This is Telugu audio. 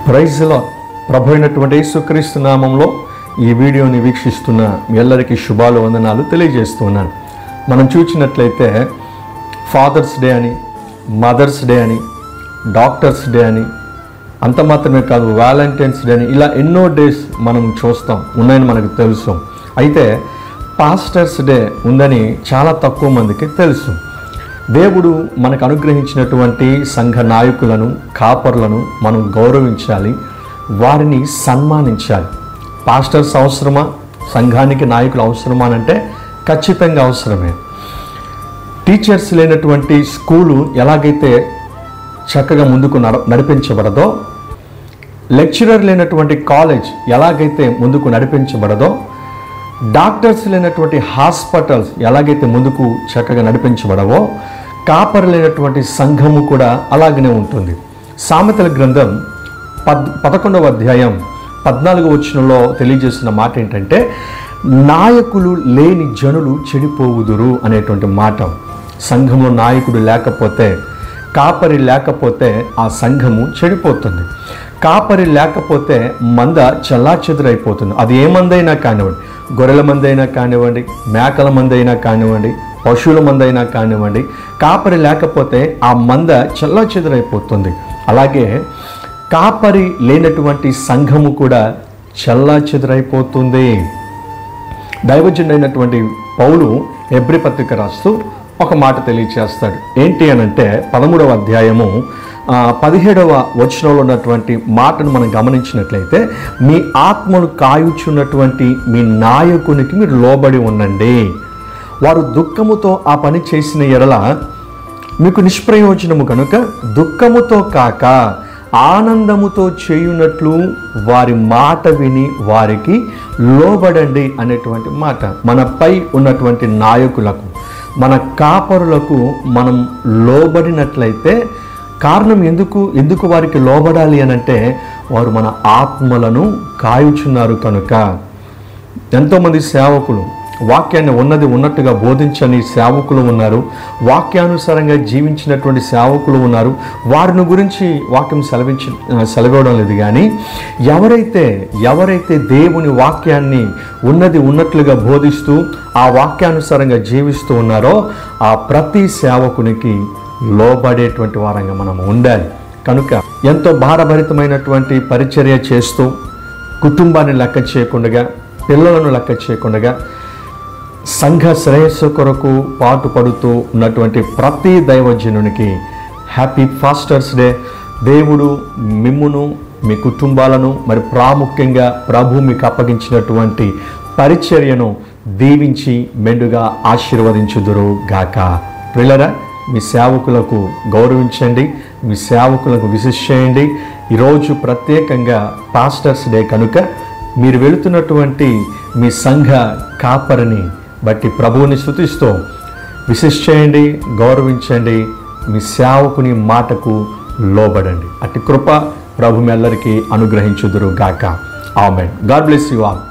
Praise lord. ప్రభు అయినటువంటి యేసుక్రీస్తు నామంలో ఈ వీడియోని వీక్షిస్తున్న మీ అందరికీ శుభాలు వందనాలు తెలియజేస్తున్నాను. మనం చూసినట్లయితే ఫాదర్స్ డే అని, మదర్స్ డే అని, డాక్టర్స్ డే అని, అంత మాత్రమే కాదు వ్యాలంటైన్స్ డే అని, ఇలా ఎన్నో డేస్ మనం చూస్తాం, ఉన్నాయని మనకు తెలుసు. అయితే పాస్టర్స్ డే ఉందని చాలా తక్కువ మందికి తెలుసు. దేవుడు మనకు అనుగ్రహించినటువంటి సంఘ నాయకులను, కాపర్లను మనం గౌరవించాలి, వారిని సన్మానించాలి. పాస్టర్స్ అవసరమా? సంఘానికి నాయకులు అవసరమా అంటే ఖచ్చితంగా అవసరమే. టీచర్స్ లేనటువంటి స్కూలు ఎలాగైతే చక్కగా ముందుకు నడిపించబడదో, లెక్చరర్ లేనటువంటి కాలేజ్ ఎలాగైతే ముందుకు నడిపించబడదో, డాక్టర్స్ లేనటువంటి హాస్పిటల్స్ ఎలాగైతే ముందుకు చక్కగా నడిపించబడవో, కాపర్ లేనటువంటి సంఘము కూడా అలాగనే ఉంటుంది. సామెతల గ్రంథం 11వ అధ్యాయం 14వ వచనంలో తెలియజేసిన మాట ఏంటంటే, నాయకులు లేని జనులు చెడిపోవుదురు అనేటువంటి మాట. సంఘంలో నాయకుడు లేకపోతే, కాపరి లేకపోతే ఆ సంఘము చెడిపోతుంది. కాపరి లేకపోతే మంద చెల్లాచెదురైపోతుంది. అది ఏ మందైనా కానివ్వండి, గొర్రెల మందైనా కానివ్వండి, మేకల మందైనా కానివ్వండి, పశువుల మందైనా కానివ్వండి, కాపరి లేకపోతే ఆ మంద చెల్లాచెదురైపోతుంది. అలాగే కాపరి లేనటువంటి సంఘము కూడా చెల్లాచెదురైపోతుంది. దైవజనుడైనటువంటి పౌలు హెబ్రీ పత్రిక రాస్తూ ఒక మాట తెలియచేస్తాడు. ఏంటి అనంటే 13వ అధ్యాయము 17వ వచనంలో ఉన్నటువంటి మాటను మనం గమనించినట్లయితే, మీ ఆత్మను కాయుచున్నటువంటి మీ నాయకునికి మీరు లోబడి ఉండండి. వారు దుఃఖముతో ఆ పని చేసిన ఎడల మీకు నిష్ప్రయోజనము కనుక దుఃఖముతో కాక ఆనందముతో చేయునట్లు వారి మాట విని వారికి లోబడండి అనేటువంటి మాట. మనపై ఉన్నటువంటి నాయకులకు, మన కాపరులకు మనం లోబడినట్లయితే, కారణం ఎందుకు వారికి లోబడాలి అనంటే, వారు మన ఆత్మలను కాయుచున్నారు కనుక. ఎంతోమంది సేవకులు వాక్యాన్ని ఉన్నట్టుగా బోధించని సేవకులు ఉన్నారు, వాక్యానుసారంగా జీవించినటువంటి సేవకులు ఉన్నారు. వారిని గురించి వాక్యం సెలవివ్వడం లేదు. కానీ ఎవరైతే దేవుని వాక్యాన్ని ఉన్నట్లుగా బోధిస్తూ ఆ వాక్యానుసారంగా జీవిస్తూ ఉన్నారో, ఆ ప్రతి సేవకునికి లోబడేటువంటి వారంగా మనం ఉండాలి. కనుక ఎంతో భారభరితమైనటువంటి పరిచర్య చేస్తూ, కుటుంబాన్ని లెక్క చేయకుండా, పిల్లలను లెక్క చేయకుండా, సంఘ శ్రేయస్సు కొరకు పాటుపడుతూ ఉన్నటువంటి ప్రతి దైవజనునికి హ్యాపీ ఫాస్టర్స్ డే. దేవుడు మిమ్మును, మీ కుటుంబాలను, మరి ప్రాముఖ్యంగా ప్రభు మీకు అప్పగించినటువంటి పరిచర్యను దీవించి మెండుగా ఆశీర్వదించుదురు గాక. ప్రియులారా, మీ సేవకులకు గౌరవించండి, మీ సేవకులకు విశిష్ చేయండి. ఈరోజు ప్రత్యేకంగా పాస్టర్స్ డే కనుక మీరు వెళుతున్నటువంటి మీ సంఘ కాపరిని బట్టి ప్రభువుని స్తుతిస్తూ విశిష్ చేయండి, గౌరవించండి, మీ సేవకుని మాటకు లోబడండి. అట్టి కృప ప్రభు మీ అందరికీ అనుగ్రహించుదురు గాక. ఆమేన్. God bless you all.